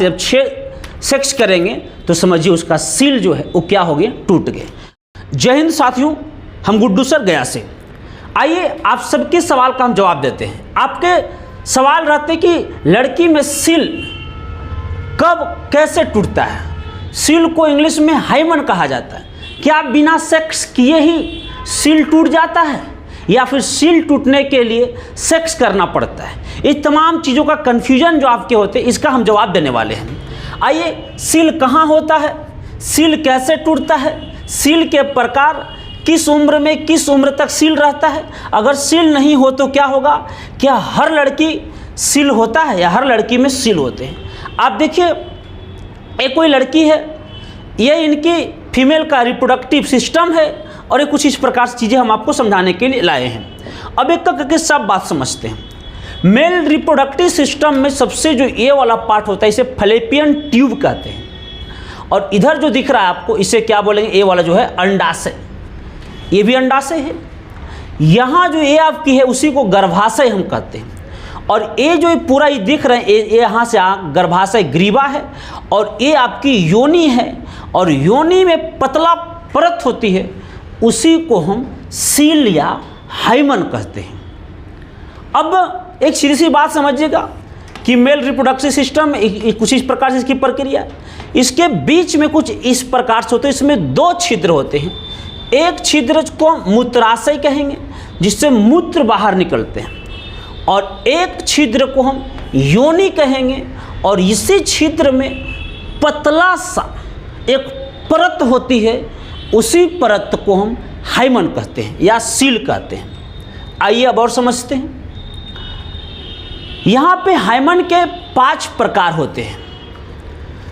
से जब सेक्स करेंगे तो समझिए उसका सील जो है वो क्या हो गया, टूट गए। जय हिंद साथियों, हम गुड्डू सर गया से। आइए आप सबके सवाल का हम जवाब देते हैं। आपके सवाल रहते कि लड़की में सील कब कैसे टूटता है। सील को इंग्लिश में हाइमन कहा जाता है। क्या बिना सेक्स किए ही सील टूट जाता है या फिर सील टूटने के लिए सेक्स करना पड़ता है? इस तमाम चीज़ों का कन्फ्यूजन जो आपके होते हैं इसका हम जवाब देने वाले हैं। आइए, सील कहाँ होता है, सील कैसे टूटता है, सील के प्रकार, किस उम्र में किस उम्र तक सील रहता है, अगर सील नहीं हो तो क्या होगा, क्या हर लड़की सील होता है या हर लड़की में सील होते हैं। आप देखिए, एक कोई लड़की है, ये इनकी फीमेल का रिप्रोडक्टिव सिस्टम है और ये कुछ इस प्रकार से चीज़ें हम आपको समझाने के लिए लाए हैं। अब एक करके सब बात समझते हैं। मेल रिप्रोडक्टिव सिस्टम में सबसे जो ये वाला पार्ट होता है इसे फैलोपियन ट्यूब कहते हैं, और इधर जो दिख रहा है आपको इसे क्या बोलेंगे, ये वाला जो है अंडाशय, ये भी अंडाशय है। यहाँ जो ये आपकी है उसी को गर्भाशय हम कहते हैं, और ये जो पूरा ये दिख रहे हैं ये यहाँ से गर्भाशय ग्रीवा है, और ये आपकी योनि है, और योनि में पतला परत होती है, उसी को हम सील या हाइमन कहते हैं। अब एक सीधी सी बात समझिएगा कि मेल रिप्रोडक्टिव सिस्टम में कुछ इस प्रकार से इसकी प्रक्रिया, इसके बीच में कुछ इस प्रकार से होते हैं। इसमें दो छिद्र होते हैं। एक छिद्र को मूत्राशय कहेंगे जिससे मूत्र बाहर निकलते हैं, और एक छिद्र को हम योनि कहेंगे, और इसी छिद्र में पतला सा एक परत होती है, उसी परत को हम हाइमन कहते हैं या सील कहते हैं। आइए अब और समझते हैं। यहाँ पे हाइमन के 5 प्रकार होते हैं।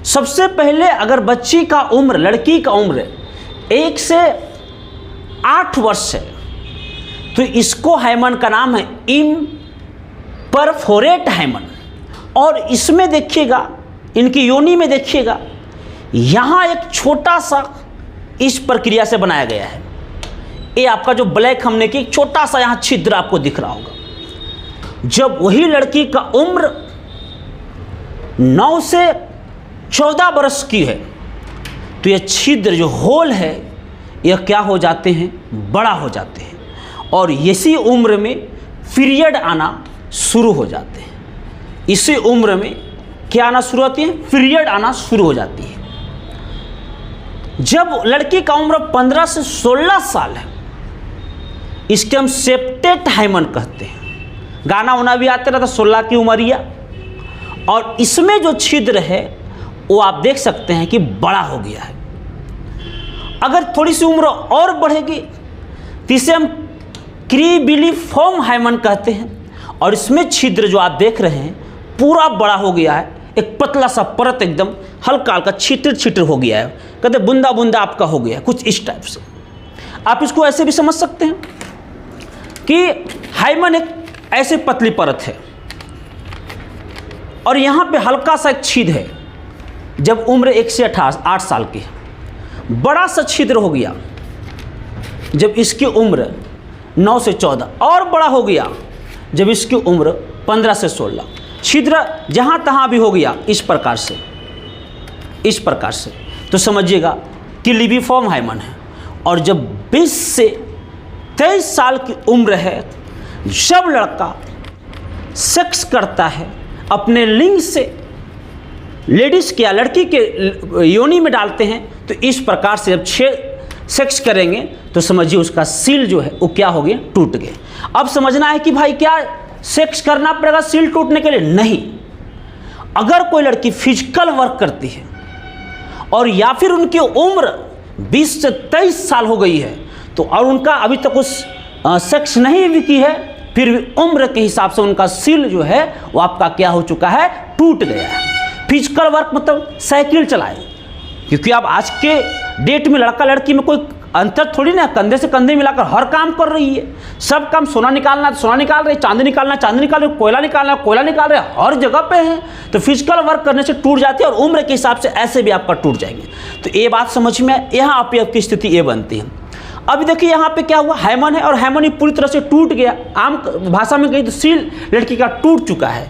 सबसे पहले अगर बच्ची का उम्र, लड़की का उम्र 1 से 8 वर्ष है तो इसको हाइमन का नाम है इम्परफोरेट हाइमन। और इसमें देखिएगा, इनकी योनि में देखिएगा, यहाँ एक छोटा सा इस प्रक्रिया से बनाया गया है। ये आपका जो ब्लैक हमने की छोटा सा यहाँ छिद्र आपको दिख रहा होगा। जब वही लड़की का उम्र 9 से 14 वर्ष की है तो यह छिद्र जो होल है यह क्या हो जाते हैं, बड़ा हो जाते हैं, और इसी उम्र में पीरियड आना शुरू हो जाते हैं। इसी उम्र में क्या आना शुरू होती है, पीरियड आना शुरू हो जाती है। जब लड़की का उम्र 15 से 16 साल है इसके हम सेप्टेट हाइमन कहते हैं। गाना वाना भी आते रहता 16 की उमरिया, और इसमें जो छिद्र है वो आप देख सकते हैं कि बड़ा हो गया है। अगर थोड़ी सी उम्र और बढ़ेगी तो इसे हम क्रीबिलिफॉर्म हाइमन कहते हैं, और इसमें छिद्र जो आप देख रहे हैं पूरा बड़ा हो गया है, एक पतला सा परत एकदम हल्का हल्का छिटर छिटर हो गया है, कहते बूंदा बूंदा आपका हो गया, कुछ इस टाइप से। आप इसको ऐसे भी समझ सकते हैं कि हाइमन एक ऐसे पतली परत है और यहाँ पे हल्का सा एक छिद्र है। जब उम्र 1 से 8 साल की है, बड़ा सा छिद्र हो गया जब इसकी उम्र 9 से 14, और बड़ा हो गया जब इसकी उम्र 15 से 16। छिद्र जहाँ तहाँ भी हो गया इस प्रकार से, तो समझिएगा कि लिबिफॉर्म हाइमन है। और जब 20 से 23 साल की उम्र है, जब लड़का सेक्स करता है अपने लिंग से लेडीज़ के या लड़की के योनि में डालते हैं, तो इस प्रकार से जब सेक्स करेंगे तो समझिए उसका सील जो है वो क्या हो गया, टूट गए। अब समझना है कि भाई क्या सेक्स करना पड़ेगा सील टूटने के लिए? नहीं। अगर कोई लड़की फिजिकल वर्क करती है और या फिर उनकी उम्र 20 से 23 साल हो गई है तो और उनका अभी तक उस सेक्स नहीं भी की है, फिर भी उम्र के हिसाब से उनका सील जो है वो आपका क्या हो चुका है, टूट गया है। फिजिकल वर्क मतलब साइकिल चलाए, क्योंकि अब आज के डेट में लड़का लड़की में कोई अंतर थोड़ी ना, कंधे से कंधे मिलाकर हर काम कर रही है। सब काम सोना निकालना सोना निकाल रहे, चांदी निकालना चांदी निकाल रहे, कोयला निकालना कोयला निकाल रहे, हर जगह पे है। तो फिजिकल वर्क करने से टूट जाती है और उम्र के हिसाब से ऐसे भी आपका टूट जाएंगे। तो ये बात समझ में, यहाँ आपकी स्थिति ये बनती है। अभी देखिए यहाँ पे क्या हुआ, हाइमन है और हाइमन ही पूरी तरह से टूट गया। आम भाषा में कहीं तो सील लड़की का टूट चुका है।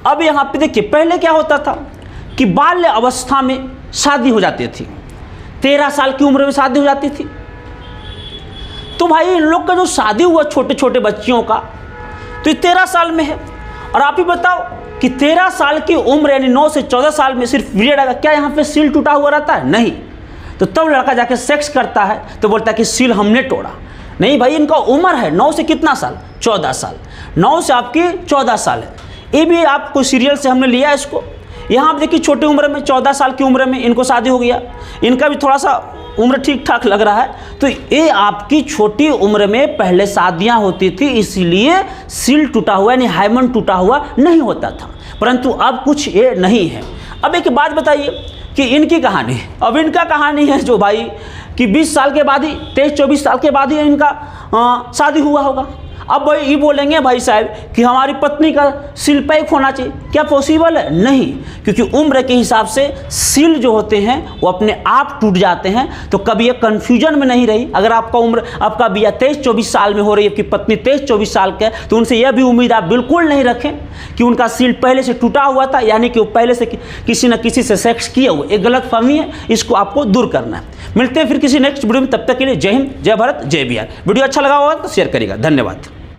अब यहाँ पे देखिए पहले क्या होता था कि बाल्य अवस्था में शादी हो जाती थी, 13 साल की उम्र में शादी हो जाती थी। तो भाई इन लोग का जो शादी हुआ छोटे छोटे बच्चियों का, तो ये 13 साल में है। और आप ही बताओ कि 13 साल की उम्र यानी 9 से 14 साल में सिर्फ पीरियड आएगा, क्या यहाँ पे सील टूटा हुआ रहता है? नहीं। तो तब लड़का जाके सेक्स करता है तो बोलता है कि सील हमने तोड़ा। नहीं भाई, इनका उम्र है 9 से कितना साल? 14 साल। 9 से आपकी 14 साल है। ये भी आपको सीरियल से हमने लिया इसको। यहाँ आप देखिए छोटी उम्र में 14 साल की उम्र में इनको शादी हो गया। इनका भी थोड़ा सा उम्र ठीक ठाक लग रहा है। तो ये आपकी छोटी उम्र में पहले शादियाँ होती थी, इसीलिए सील टूटा हुआ यानी हाइमन टूटा हुआ नहीं होता था। परंतु अब कुछ ये नहीं है। अब एक बात बताइए कि इनकी कहानी, अब इनका कहानी है जो भाई कि 20 साल के बाद ही, 23-24 साल के बाद ही इनका शादी हुआ होगा। अब भाई ये बोलेंगे भाई साहब कि हमारी पत्नी का सील पैक होना चाहिए, क्या पॉसिबल है? नहीं, क्योंकि उम्र के हिसाब से सील जो होते हैं वो अपने आप टूट जाते हैं। तो कभी ये कन्फ्यूजन में नहीं रही। अगर आपका उम्र, आपका बिया 23-24 साल में हो रही है, आपकी पत्नी 23-24 साल का है, तो उनसे यह भी उम्मीद आप बिल्कुल नहीं रखें कि उनका सील पहले से टूटा हुआ था, यानी कि वो पहले से किसी न किसी से सेक्स किया हुआ। एक गलत फहमी है, इसको आपको दूर करना है। मिलते हैं फिर किसी नेक्स्ट वीडियो में, तब तक के लिए जय हिंद, जय भारत, जय बिहार। वीडियो अच्छा लगा होगा तो शेयर करिएगा। धन्यवाद।